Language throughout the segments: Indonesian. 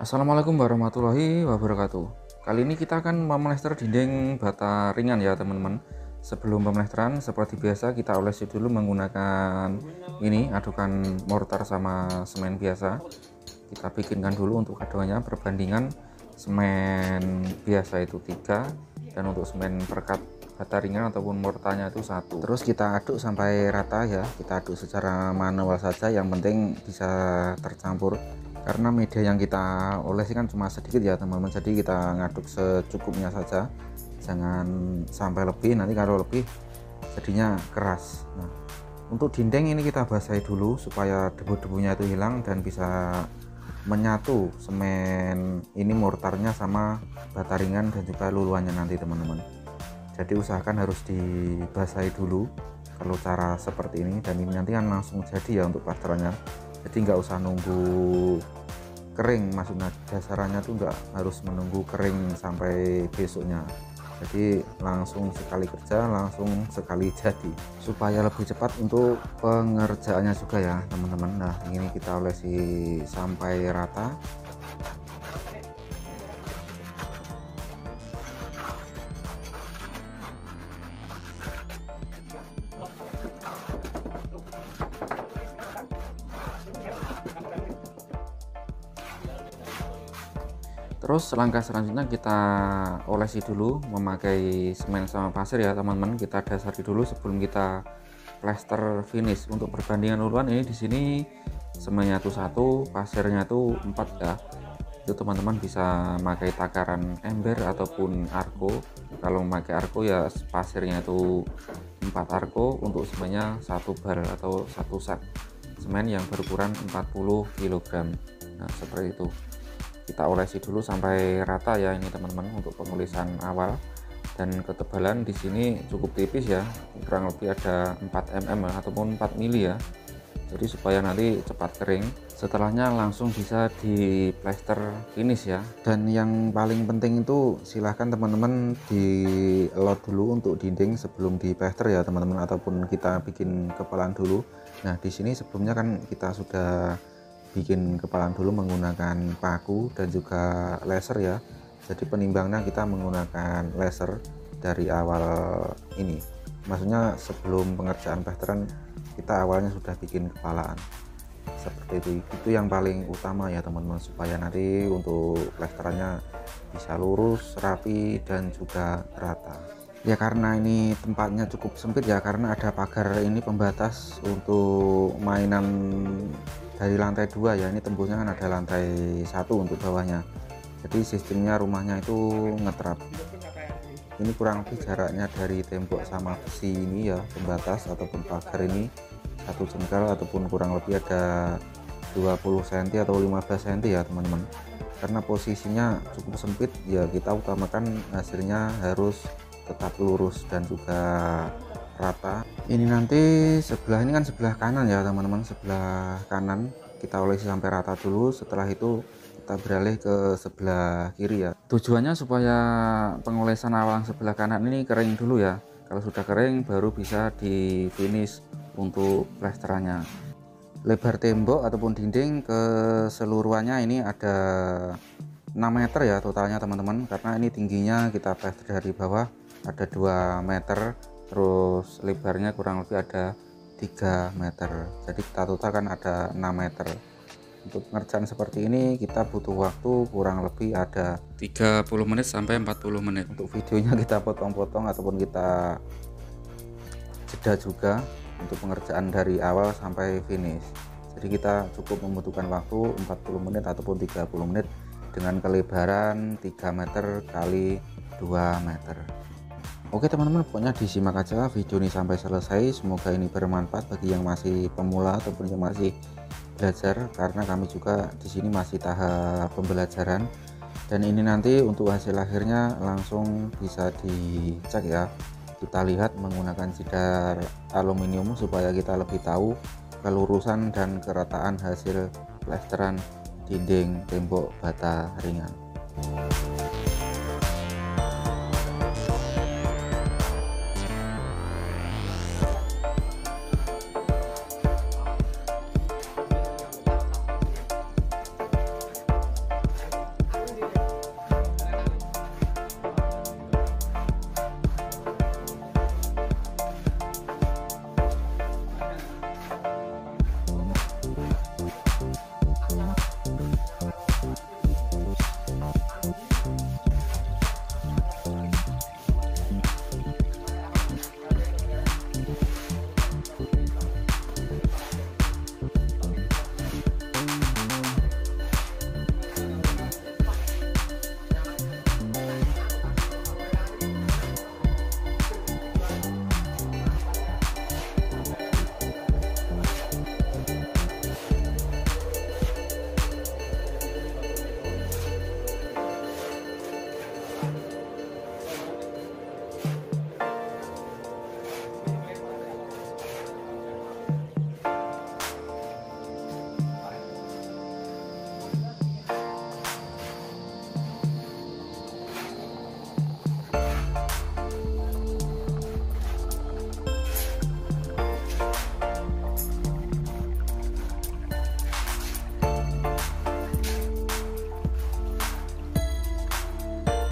Assalamualaikum warahmatullahi wabarakatuh. Kali ini kita akan memelester dinding bata ringan ya teman-teman. Sebelum pemelesteran seperti biasa kita olesi dulu menggunakan ini adukan mortar sama semen biasa. Kita bikinkan dulu untuk adukannya perbandingan semen biasa itu 3 dan untuk semen perekat bata ringan ataupun mortarnya itu 1. Terus kita aduk sampai rata ya. Kita aduk secara manual saja, yang penting bisa tercampur. Karena media yang kita olesi kan cuma sedikit ya teman-teman, jadi kita ngaduk secukupnya saja, jangan sampai lebih, nanti kalau lebih jadinya keras. Nah, untuk dinding ini kita basahi dulu supaya debu-debunya itu hilang dan bisa menyatu semen ini mortarnya sama bata ringan dan juga luluannya nanti teman-teman. Jadi usahakan harus dibasahi dulu kalau cara seperti ini, dan ini nanti kan langsung jadi ya untuk plasterannya. Jadi nggak usah nunggu kering, maksudnya dasarannya tuh nggak harus menunggu kering sampai besoknya. Jadi langsung sekali kerja langsung sekali jadi, supaya lebih cepat untuk pengerjaannya juga ya teman-teman. Nah, ini kita olesi sampai rata. Terus langkah selanjutnya kita olesi dulu memakai semen sama pasir ya teman-teman. Kita dasari dulu sebelum kita plester finish. Untuk perbandingan uluan ini di sini semennya itu 1, pasirnya itu 4 ya. Itu teman-teman bisa pakai takaran ember ataupun arko. Kalau memakai arko ya pasirnya itu 4 arko, untuk semennya 1 bar atau 1 sak semen yang berukuran 40 kg. Nah, seperti itu. Kita olesi dulu sampai rata ya ini teman-teman untuk pengulisan awal, dan ketebalan di sini cukup tipis ya, kurang lebih ada 4 mm ataupun 4 mili ya. Jadi supaya nanti cepat kering, setelahnya langsung bisa di plester finish ya. Dan yang paling penting itu silahkan teman-teman di lot dulu untuk dinding sebelum di plester ya teman-teman, ataupun kita bikin kepalan dulu. Nah, di sini sebelumnya kan kita sudah bikin kepalan dulu menggunakan paku dan juga laser ya. Jadi penimbangnya kita menggunakan laser dari awal ini, maksudnya sebelum pengerjaan plesteran kita awalnya sudah bikin kepalaan seperti itu yang paling utama ya teman-teman, supaya nanti untuk plesterannya bisa lurus, rapi dan juga rata ya. Karena ini tempatnya cukup sempit ya, karena ada pagar ini pembatas untuk mainan dari lantai 2 ya. Ini tembusnya kan ada lantai 1 untuk bawahnya, jadi sistemnya rumahnya itu ngetrap. Ini kurang lebih jaraknya dari tembok sama besi ini ya, pembatas ataupun pagar ini 1 jengkal ataupun kurang lebih ada 20 cm atau 15 cm ya teman-teman. Karena posisinya cukup sempit ya, kita utamakan hasilnya harus tetap lurus dan juga rata. Ini nanti sebelah ini kan sebelah kanan ya teman-teman, sebelah kanan kita olesi sampai rata dulu, setelah itu kita beralih ke sebelah kiri ya. Tujuannya supaya pengolesan awal sebelah kanan ini kering dulu ya. Kalau sudah kering baru bisa di finish untuk plesterannya. Lebar tembok ataupun dinding keseluruhannya ini ada 6 meter ya totalnya teman-teman, karena ini tingginya kita plester dari bawah ada 2 meter, terus lebarnya kurang lebih ada 3 meter, jadi kita total kan ada 6 meter. Untuk pengerjaan seperti ini kita butuh waktu kurang lebih ada 30 menit sampai 40 menit. Untuk videonya kita potong-potong ataupun kita jeda juga untuk pengerjaan dari awal sampai finish. Jadi kita cukup membutuhkan waktu 40 menit ataupun 30 menit dengan kelebaran 3 meter kali 2 meter. Oke teman-teman, pokoknya disimak aja video ini sampai selesai. Semoga ini bermanfaat bagi yang masih pemula ataupun yang masih belajar, karena kami juga di sini masih tahap pembelajaran. Dan ini nanti untuk hasil akhirnya langsung bisa dicek ya. Kita lihat menggunakan sidar aluminium supaya kita lebih tahu kelurusan dan kerataan hasil plesteran dinding tembok bata ringan.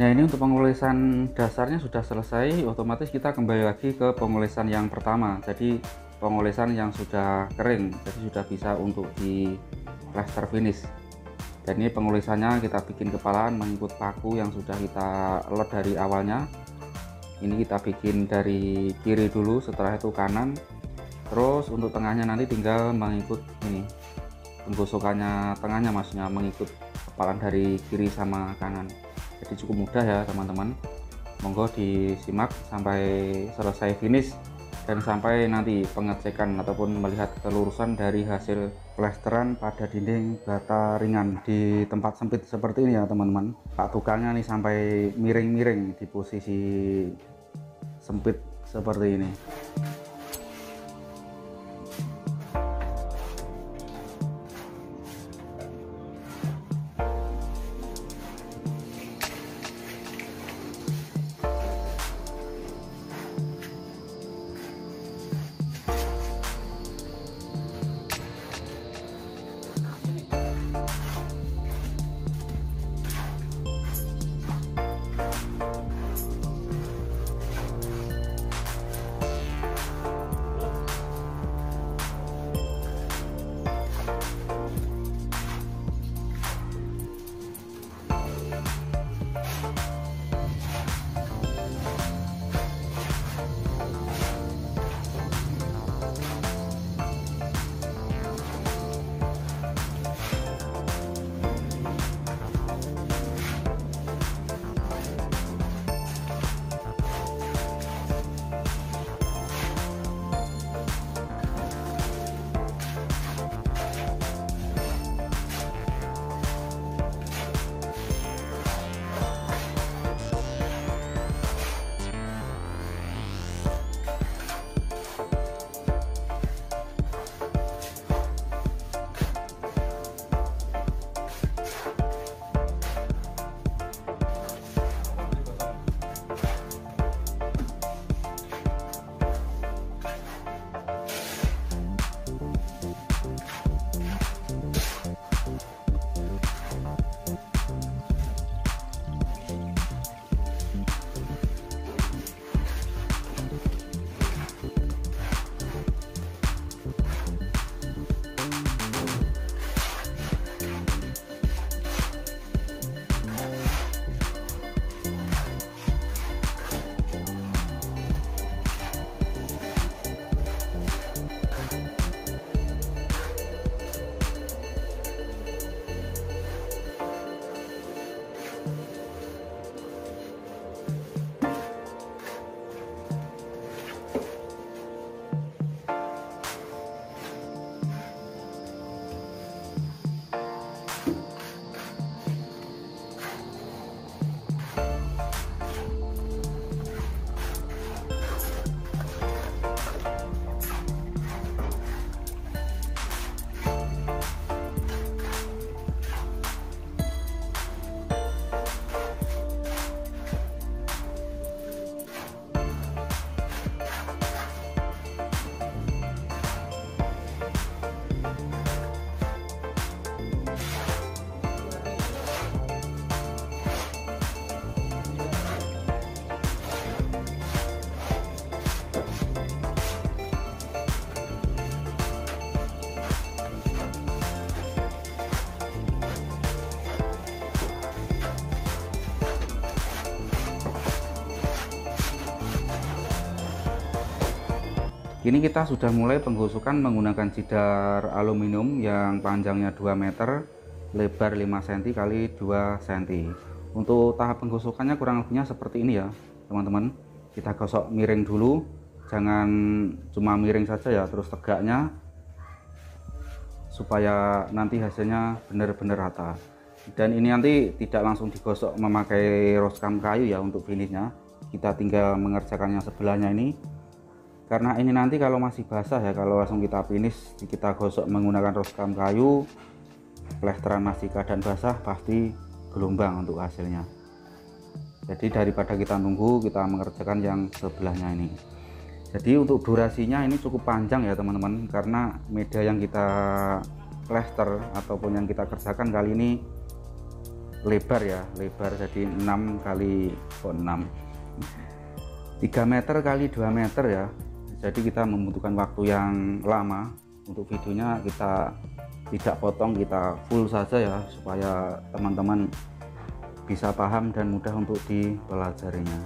Nah, ini untuk pengulesan dasarnya sudah selesai, otomatis kita kembali lagi ke pengulesan yang pertama. Jadi pengulesan yang sudah kering, jadi sudah bisa untuk di plaster finish. Dan ini pengulesannya kita bikin kepalaan mengikut paku yang sudah kita lot dari awalnya. Ini kita bikin dari kiri dulu, setelah itu kanan. Terus untuk tengahnya nanti tinggal mengikut ini penggosokannya, tengahnya maksudnya mengikut kepalaan dari kiri sama kanan. Jadi cukup mudah ya teman-teman, monggo disimak sampai selesai finish dan sampai nanti pengecekan ataupun melihat kelurusan dari hasil plesteran pada dinding bata ringan di tempat sempit seperti ini ya teman-teman. Pak tukangnya nih sampai miring-miring di posisi sempit seperti ini. Ini kita sudah mulai penggosokan menggunakan jidar aluminium yang panjangnya 2 meter, lebar 5 cm kali 2 cm. Untuk tahap penggosokannya kurang lebihnya seperti ini ya teman-teman. Kita gosok miring dulu, jangan cuma miring saja ya, terus tegaknya supaya nanti hasilnya benar-benar rata. Dan ini nanti tidak langsung digosok memakai roskam kayu ya untuk finishnya. Kita tinggal mengerjakannya sebelahnya ini. Karena ini nanti kalau masih basah ya, kalau langsung kita finish kita gosok menggunakan roskam kayu, plesteran masih keadaan basah pasti gelombang untuk hasilnya. Jadi daripada kita nunggu, kita mengerjakan yang sebelahnya ini. Jadi untuk durasinya ini cukup panjang ya teman-teman, karena media yang kita plester ataupun yang kita kerjakan kali ini lebar ya, lebar jadi 6 kali 6 3 meter kali 2 meter ya. Jadi kita membutuhkan waktu yang lama. Untuk videonya kita tidak potong, kita full saja ya, supaya teman-teman bisa paham dan mudah untuk dipelajarinya.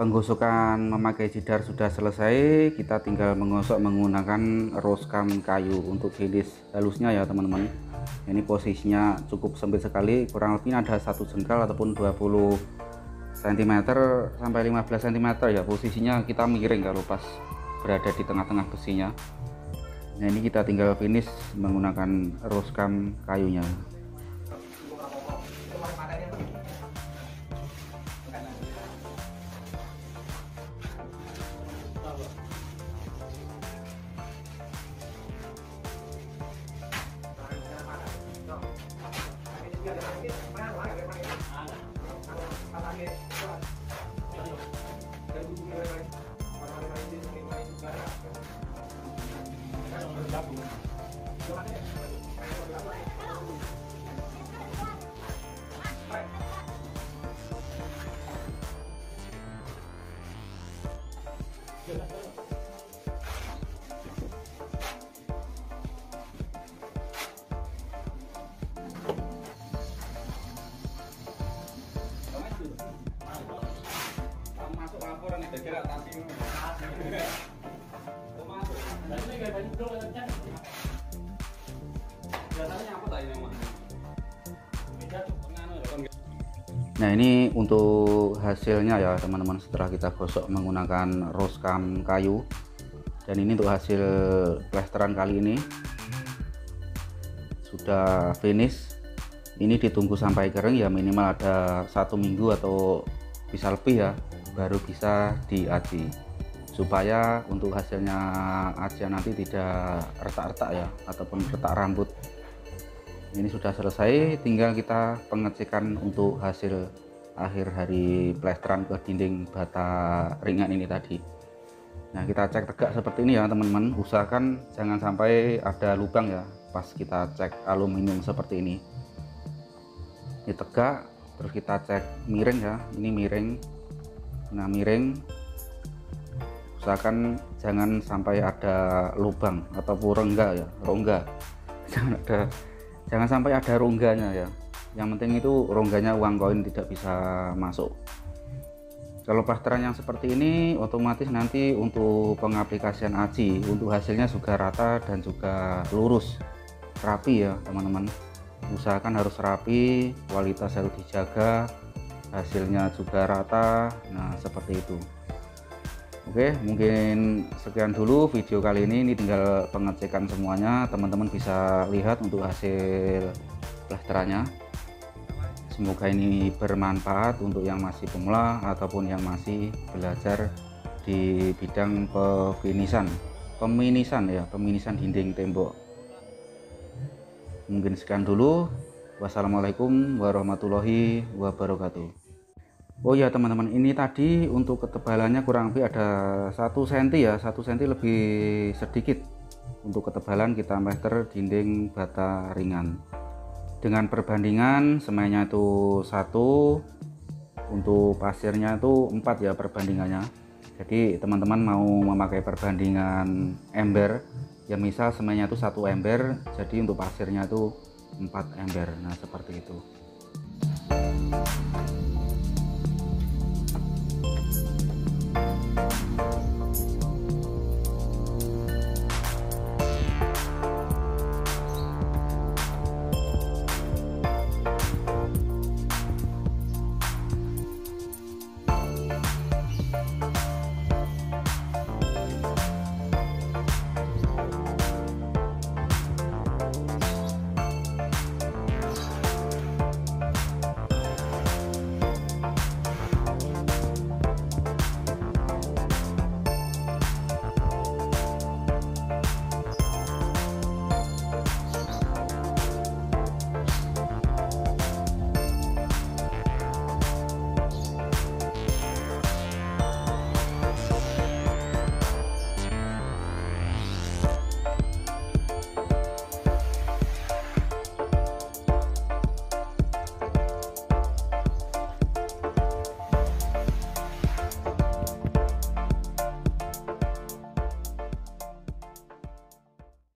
Penggosokan memakai jidar sudah selesai, kita tinggal menggosok menggunakan roskam kayu untuk finish halusnya ya teman-teman. Ini posisinya cukup sempit sekali, kurang lebih ada 1 jengkal ataupun 20 cm sampai 15 cm ya. Posisinya kita miring kalau pas berada di tengah-tengah besinya. Nah ini kita tinggal finish menggunakan roskam kayunya. Masuk laporan itu kira tasi. Nah ini untuk hasilnya ya teman-teman, setelah kita gosok menggunakan roskam kayu Dan ini untuk hasil plesteran kali ini sudah finish. Ini ditunggu sampai kering ya, minimal ada 1 minggu atau bisa lebih ya, baru bisa diaci, supaya untuk hasilnya acian nanti tidak retak-retak ya, ataupun retak rambut. Ini sudah selesai, tinggal kita pengecekan untuk hasil akhir dari plesteran ke dinding bata ringan ini tadi. Nah, kita cek tegak seperti ini ya teman-teman, usahakan jangan sampai ada lubang ya pas kita cek aluminium seperti ini. Ini tegak, terus kita cek miring ya, ini miring. Nah, miring, usahakan jangan sampai ada lubang ataupun rongga jangan sampai ada rongganya ya. Yang penting itu rongganya uang koin tidak bisa masuk. Kalau plesteran yang seperti ini otomatis nanti untuk pengaplikasian aci untuk hasilnya juga rata dan juga lurus, rapi ya teman-teman. Usahakan harus rapi, kualitas harus dijaga, hasilnya juga rata. Nah, seperti itu. Oke, mungkin sekian dulu video kali ini tinggal pengecekan semuanya. Teman-teman bisa lihat untuk hasil plesterannya. Semoga ini bermanfaat untuk yang masih pemula ataupun yang masih belajar di bidang peminisan dinding tembok. Mungkin sekian dulu. Wassalamualaikum warahmatullahi wabarakatuh. Oh ya teman-teman, ini tadi untuk ketebalannya kurang lebih ada 1 cm ya, 1 cm lebih sedikit untuk ketebalan kita plester dinding bata ringan. Dengan perbandingan semennya itu 1, untuk pasirnya itu 4 ya perbandingannya. Jadi teman-teman mau memakai perbandingan ember ya, misal semennya itu 1 ember, jadi untuk pasirnya itu 4 ember. Nah, seperti itu.